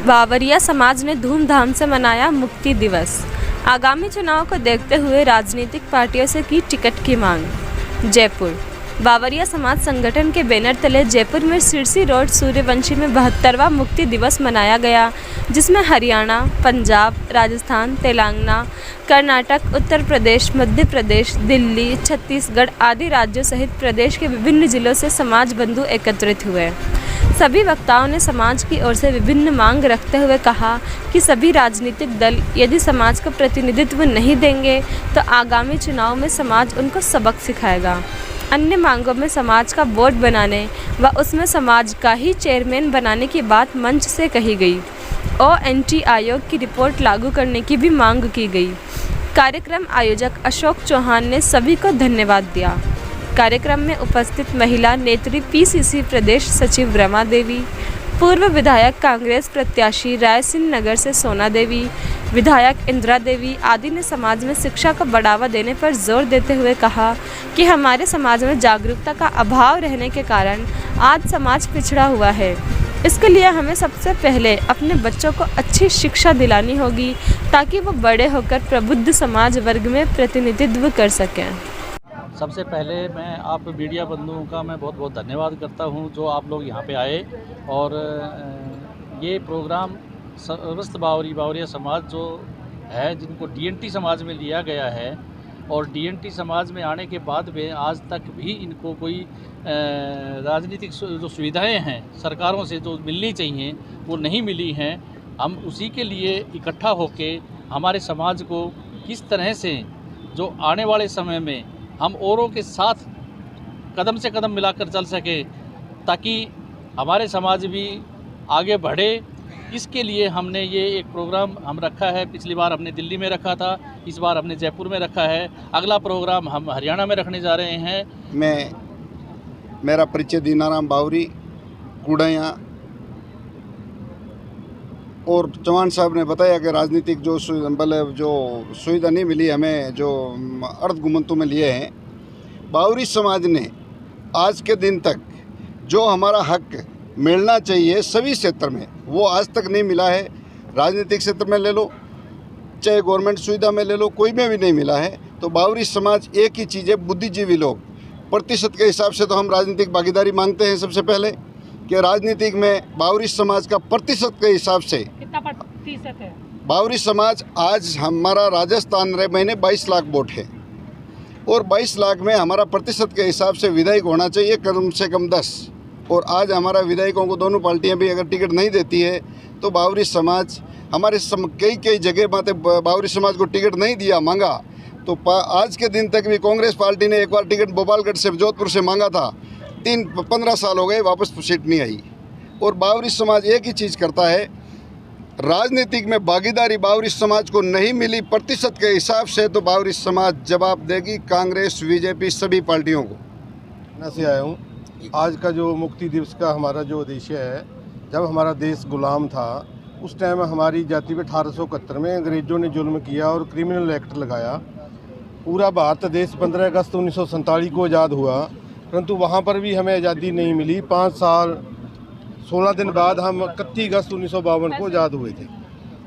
बावरिया समाज ने धूमधाम से मनाया मुक्ति दिवस। आगामी चुनाव को देखते हुए राजनीतिक पार्टियों से की टिकट की मांग। जयपुर बावरिया समाज संगठन के बैनर तले जयपुर में सिरसी रोड सूर्यवंशी में 72वां मुक्ति दिवस मनाया गया, जिसमें हरियाणा, पंजाब, राजस्थान, तेलंगाना, कर्नाटक, उत्तर प्रदेश, मध्य प्रदेश, दिल्ली, छत्तीसगढ़ आदि राज्यों सहित प्रदेश के विभिन्न जिलों से समाज बंधु एकत्रित हुए। सभी वक्ताओं ने समाज की ओर से विभिन्न मांग रखते हुए कहा कि सभी राजनीतिक दल यदि समाज का प्रतिनिधित्व नहीं देंगे तो आगामी चुनाव में समाज उनको सबक सिखाएगा। अन्य मांगों में समाज का बोर्ड बनाने व उसमें समाज का ही चेयरमैन बनाने की बात मंच से कही गई। ONT आयोग की रिपोर्ट लागू करने की भी मांग की गई। कार्यक्रम आयोजक अशोक चौहान ने सभी को धन्यवाद दिया। कार्यक्रम में उपस्थित महिला नेत्री PCC प्रदेश सचिव रमा देवी, पूर्व विधायक कांग्रेस प्रत्याशी रायसिंह नगर से सोना देवी, विधायक इंदिरा देवी आदि ने समाज में शिक्षा को बढ़ावा देने पर जोर देते हुए कहा कि हमारे समाज में जागरूकता का अभाव रहने के कारण आज समाज पिछड़ा हुआ है। इसके लिए हमें सबसे पहले अपने बच्चों को अच्छी शिक्षा दिलानी होगी ताकि वो बड़े होकर प्रबुद्ध समाज वर्ग में प्रतिनिधित्व कर सकें। सबसे पहले मैं आप मीडिया बंधुओं का मैं बहुत बहुत धन्यवाद करता हूं जो आप लोग यहां पे आए और ये प्रोग्राम समस्त बावरिया समाज जो है जिनको DNT समाज में लिया गया है और DNT समाज में आने के बाद में आज तक भी इनको कोई राजनीतिक जो सुविधाएं हैं सरकारों से जो मिलनी चाहिए वो नहीं मिली हैं। हम उसी के लिए इकट्ठा होके हमारे समाज को किस तरह से जो आने वाले समय में हम औरों के साथ कदम से कदम मिलाकर चल सके ताकि हमारे समाज भी आगे बढ़े। इसके लिए हमने ये एक प्रोग्राम हम रखा है। पिछली बार हमने दिल्ली में रखा था, इस बार हमने जयपुर में रखा है। अगला प्रोग्राम हम हरियाणा में रखने जा रहे हैं। मेरा परिचय दीनाराम बावरी कुड़ैया, और चौहान साहब ने बताया कि राजनीतिक जो सुविधा नहीं मिली हमें, जो अर्ध गुमंतु में लिए हैं। बावरी समाज ने आज के दिन तक जो हमारा हक मिलना चाहिए सभी क्षेत्र में वो आज तक नहीं मिला है। राजनीतिक क्षेत्र में ले लो, चाहे गवर्नमेंट सुविधा में ले लो, कोई में भी नहीं मिला है। तो बावरी समाज एक ही चीज़ है, बुद्धिजीवी लोग। प्रतिशत के हिसाब से तो हम राजनीतिक भागीदारी मांगते हैं सबसे पहले कि राजनीतिक में बावरी समाज का प्रतिशत के हिसाब से कितना प्रतिशत है? बावरी समाज आज हमारा राजस्थान महीने 22 लाख वोट है और 22 लाख में हमारा प्रतिशत के हिसाब से विधायक होना चाहिए कम से कम 10। और आज हमारा विधायकों को दोनों पार्टियां भी अगर टिकट नहीं देती है तो बावरी समाज हमारे कई जगह बातें बावरी समाज को टिकट नहीं दिया, मांगा। तो आज के दिन तक भी कांग्रेस पार्टी ने एक बार टिकट भोपालगढ़ से जोधपुर से मांगा था, 15 साल हो गए, वापस सीट नहीं आई। और बावरी समाज एक ही चीज़ करता है, राजनीतिक में भागीदारी बावरी समाज को नहीं मिली प्रतिशत के हिसाब से तो बावरी समाज जवाब देगी कांग्रेस, BJP सभी पार्टियों को। से आया हूँ। आज का जो मुक्ति दिवस का हमारा जो उद्देश्य है, जब हमारा देश गुलाम था उस टाइम हमारी जाति पे 1871 में अंग्रेज़ों ने जुल्म किया और क्रिमिनल एक्ट लगाया। पूरा भारत देश 15 अगस्त 1947 को आज़ाद हुआ, परंतु वहाँ पर भी हमें आज़ादी नहीं मिली। 5 साल 16 दिन बाद हम 31 अगस्त 1952 को आज़ाद हुए थे।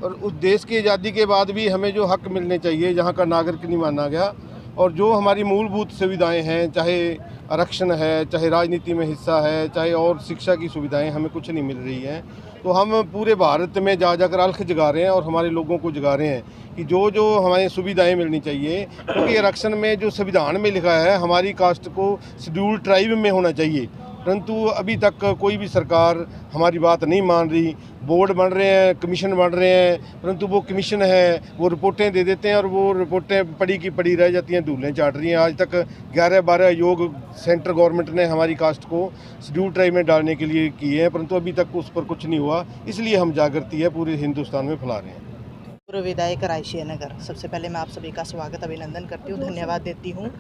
और उस देश की आज़ादी के बाद भी हमें जो हक मिलने चाहिए, जहाँ का नागरिक नहीं माना गया, और जो हमारी मूलभूत सुविधाएं हैं, चाहे आरक्षण है, चाहे राजनीति में हिस्सा है, चाहे और शिक्षा की सुविधाएं, हमें कुछ नहीं मिल रही हैं। तो हम पूरे भारत में जाकर अलख जगा रहे हैं और हमारे लोगों को जगा रहे हैं कि जो हमें सुविधाएं मिलनी चाहिए, क्योंकि आरक्षण में जो संविधान में लिखा है हमारी कास्ट को शेड्यूल ट्राइब में होना चाहिए, परंतु अभी तक कोई भी सरकार हमारी बात नहीं मान रही। बोर्ड बन रहे हैं, कमीशन बन रहे हैं, परंतु वो कमीशन है वो रिपोर्टें दे देते हैं और वो रिपोर्टें पड़ी की पड़ी रह जाती हैं, धूलें चाट रही हैं। आज तक 11-12 योग सेंट्रल गवर्नमेंट ने हमारी कास्ट को शेड्यूल ट्राइब में डालने के लिए किए हैं, परंतु अभी तक उस पर कुछ नहीं हुआ। इसलिए हम जागृति है पूरे हिंदुस्तान में फैला रहे हैं। पूर्व विधायक रायसिंह नगर, सबसे पहले मैं आप सभी का स्वागत अभिनंदन करती हूँ, धन्यवाद देती हूँ।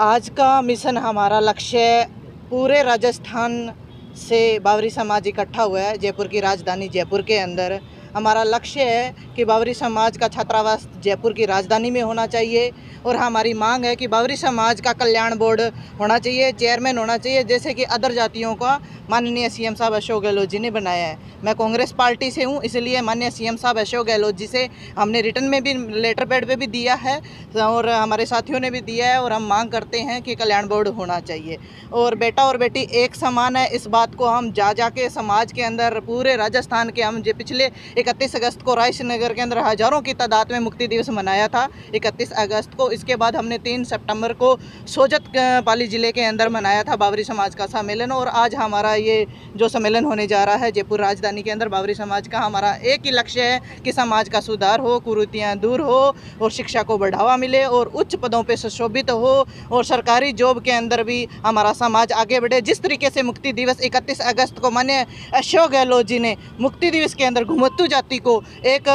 आज का मिशन हमारा लक्ष्य पूरे राजस्थान से बावरी समाज इकट्ठा हुआ है जयपुर की राजधानी जयपुर के अंदर। हमारा लक्ष्य है कि बावरी समाज का छात्रावास जयपुर की राजधानी में होना चाहिए और हमारी मांग है कि बावरी समाज का कल्याण बोर्ड होना चाहिए, चेयरमैन होना चाहिए, जैसे कि अदर जातियों का माननीय सीएम साहब अशोक गहलोत जी ने बनाया है। मैं कांग्रेस पार्टी से हूं, इसलिए माननीय सीएम साहब अशोक गहलोत जी से हमने रिटर्न में भी लेटर पैड पे भी दिया है और हमारे साथियों ने भी दिया है और हम मांग करते हैं कि कल्याण बोर्ड होना चाहिए। और बेटा और बेटी एक समान है, इस बात को हम जा के समाज के अंदर पूरे राजस्थान के हम जो पिछले 31 अगस्त को रायनगर के अंदर हज़ारों की तादाद में मुक्ति दिवस मनाया था 31 अगस्त को। इसके बाद हमने 3 सितंबर को सोजत पाली ज़िले के अंदर मनाया था बावरी समाज का सम्मेलन। और आज हमारा ये जो सम्मेलन होने जा रहा है जयपुर राजधानी के अंदर बावरी समाज का, हमारा एक ही लक्ष्य है कि समाज का सुधार हो, कुरीतियाँ दूर हो और शिक्षा को बढ़ावा मिले और उच्च पदों पे सुशोभित हो और सरकारी जॉब के अंदर भी हमारा समाज आगे बढ़े। जिस तरीके से मुक्ति दिवस 31 अगस्त को माननीय अशोक गहलोत जी ने मुक्ति दिवस के अंदर घुमत्तू जाति को एक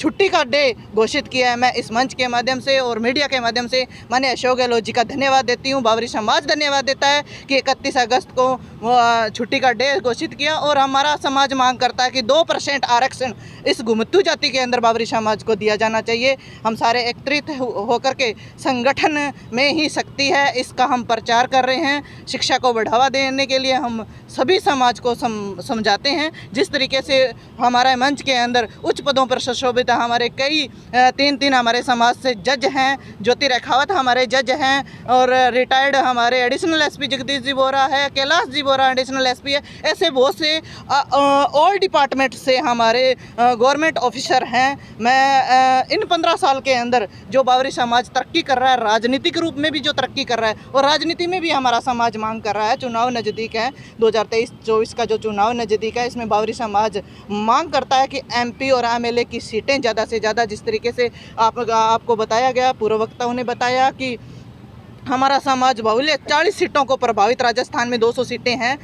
छुट्टी का डे घोषित किया है, मैं इस मंच के माध्यम से और मीडिया के माध्यम से माननीय अशोक गहलोत जी का धन्यवाद देती हूँ। बावरी समाज धन्यवाद देता है कि 31 अगस्त को छुट्टी का डे घोषित किया और हमारा समाज मांग करता है कि 2% आरक्षण इस घुमत्तू जाति के अंदर बावरी समाज को दिया जाना चाहिए। हम सारे एकत्रित होकर के संगठन में ही शक्ति है, इसका हम प्रचार कर रहे हैं। शिक्षा को बढ़ावा देने के लिए हम सभी समाज को समझाते हैं। जिस तरीके से हमारे मंच के अंदर उच्च पदों पर सुशोभित हमारे कई 3 हमारे समाज से जज हैं, ज्योति रेखावत हमारे जज हैं और रिटायर्ड हमारे एडिशनल एसपी जगदीश जी बोरा है, कैलाश जी बोरा एडिशनल एसपी है, ऐसे बहुत से ऑल डिपार्टमेंट से हमारे गवर्नमेंट ऑफिसर हैं। मैं इन 15 साल के अंदर जो बावरी समाज तरक्की कर रहा है, राजनीतिक रूप में भी जो तरक्की कर रहा है और राजनीति में भी हमारा समाज मांग कर रहा है। चुनाव नज़दीक है, 2023-24 का जो चुनाव नज़दीक है, इसमें बावरी समाज मांग करता है कि एमपी और एमएलए की सीटें ज़्यादा से ज़्यादा, जिस तरीके से आपको बताया गया, पूर्व वक्ताओं ने बताया कि हमारा समाज बाहुल्य 40 सीटों को प्रभावित, राजस्थान में 200 सीटें हैं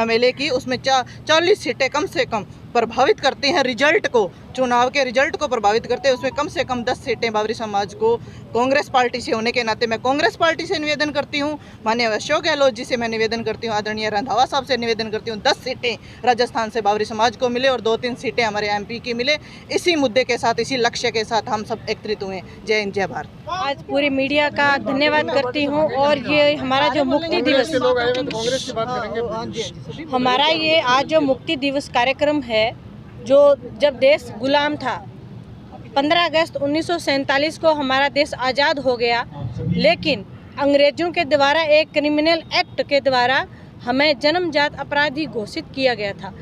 एमएलए की, उसमें 40 सीटें कम से कम प्रभावित करती हैं रिजल्ट को, चुनाव के रिजल्ट को प्रभावित करते हैं। उसमें कम से कम 10 सीटें बावरी समाज को कांग्रेस पार्टी से होने के नाते मैं कांग्रेस पार्टी से निवेदन करती हूँ, माननीय अशोक गहलोत जी से मैं निवेदन करती हूँ, आदरणीय रंधावा साहब से निवेदन करती हूँ 10 सीटें राजस्थान से बावरी समाज को मिले और 2-3 सीटें हमारे एमपी की मिले। इसी मुद्दे के साथ, इसी लक्ष्य के साथ हम सब एकत्रित हुए। जय हिंद, जय भारत। आज पूरी मीडिया का धन्यवाद करती हूँ और ये हमारा जो मुक्ति दिवस, हमारा ये आज जो मुक्ति दिवस कार्यक्रम है, जो जब देश गुलाम था, 15 अगस्त 1947 को हमारा देश आज़ाद हो गया, लेकिन अंग्रेज़ों के द्वारा एक क्रिमिनल एक्ट के द्वारा हमें जन्मजात अपराधी घोषित किया गया था।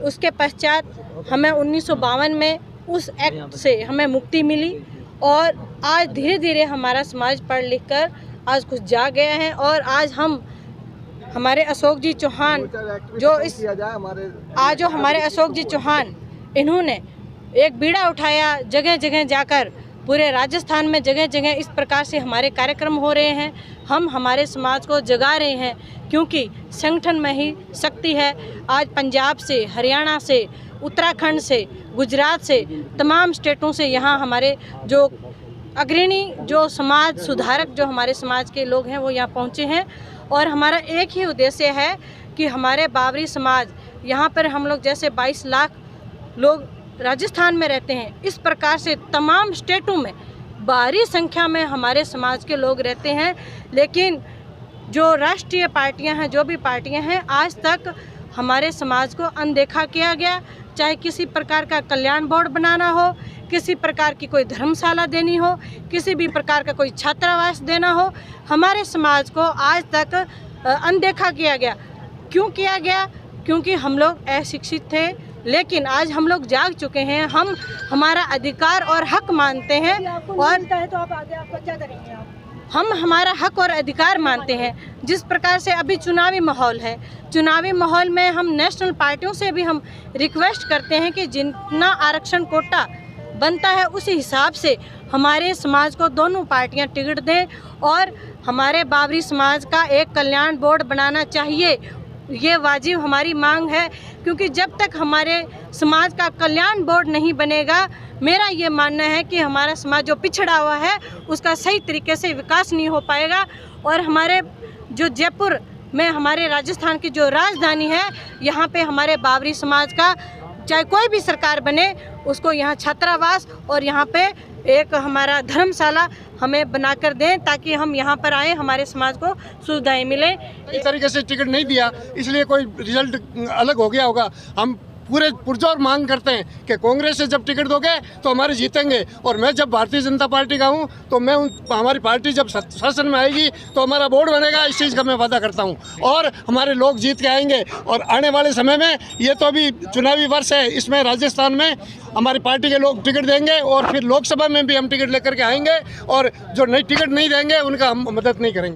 उसके पश्चात हमें 1952 में उस एक्ट से हमें मुक्ति मिली और आज धीरे धीरे हमारा समाज पढ़ लिख कर आज कुछ जा गया है और आज हम हमारे अशोक जी चौहान जो हमारे अशोक जी चौहान, इन्होंने एक बीड़ा उठाया, जगह जगह जाकर पूरे राजस्थान में जगह जगह इस प्रकार से हमारे कार्यक्रम हो रहे हैं। हम हमारे समाज को जगा रहे हैं क्योंकि संगठन में ही शक्ति है। आज पंजाब से, हरियाणा से, उत्तराखंड से, गुजरात से, तमाम स्टेटों से यहाँ हमारे जो अग्रणी जो समाज सुधारक जो हमारे समाज के लोग हैं वो यहाँ पहुँचे हैं और हमारा एक ही उद्देश्य है कि हमारे बावरी समाज यहाँ पर हम लोग जैसे 22 लाख लोग राजस्थान में रहते हैं, इस प्रकार से तमाम स्टेटों में भारी संख्या में हमारे समाज के लोग रहते हैं। लेकिन जो राष्ट्रीय पार्टियां हैं, जो भी पार्टियां हैं, आज तक हमारे समाज को अनदेखा किया गया। चाहे किसी प्रकार का कल्याण बोर्ड बनाना हो, किसी प्रकार की कोई धर्मशाला देनी हो, किसी भी प्रकार का कोई छात्रावास देना हो, हमारे समाज को आज तक अनदेखा किया गया। क्यों किया गया? क्योंकि हम लोग अशिक्षित थे, लेकिन आज हम लोग जाग चुके हैं। हम हमारा अधिकार और हक मानते हैं और तो आप आगे आपका क्या करेंगे आप? हम हमारा हक और अधिकार मानते हैं। जिस प्रकार से अभी चुनावी माहौल है, चुनावी माहौल में हम नेशनल पार्टियों से भी हम रिक्वेस्ट करते हैं कि जितना आरक्षण कोटा बनता है उसी हिसाब से हमारे समाज को दोनों पार्टियां टिकट दें और हमारे बावरी समाज का एक कल्याण बोर्ड बनाना चाहिए। ये वाजिब हमारी मांग है, क्योंकि जब तक हमारे समाज का कल्याण बोर्ड नहीं बनेगा, मेरा ये मानना है कि हमारा समाज जो पिछड़ा हुआ है उसका सही तरीके से विकास नहीं हो पाएगा। और हमारे जो जयपुर में हमारे राजस्थान की जो राजधानी है, यहाँ पे हमारे बावरी समाज का चाहे कोई भी सरकार बने उसको यहाँ छात्रावास और यहाँ पे एक हमारा धर्मशाला हमें बनाकर दें ताकि हम यहाँ पर आए, हमारे समाज को सुविधाएं मिलें। इस तरीके से टिकट नहीं दिया इसलिए कोई रिजल्ट अलग हो गया होगा। हम पूरे पुरजोर मांग करते हैं कि कांग्रेस से जब टिकट दोगे तो हमारे जीतेंगे, और मैं जब भारतीय जनता पार्टी का हूं तो मैं हमारी पार्टी जब शासन में आएगी तो हमारा बोर्ड बनेगा, इस चीज़ का मैं वादा करता हूं, और हमारे लोग जीत के आएंगे। और आने वाले समय में ये तो अभी चुनावी वर्ष है, इसमें राजस्थान में हमारी पार्टी के लोग टिकट देंगे और फिर लोकसभा में भी हम टिकट लेकर के आएंगे, और जो नई टिकट नहीं देंगे उनका हम मदद नहीं करेंगे।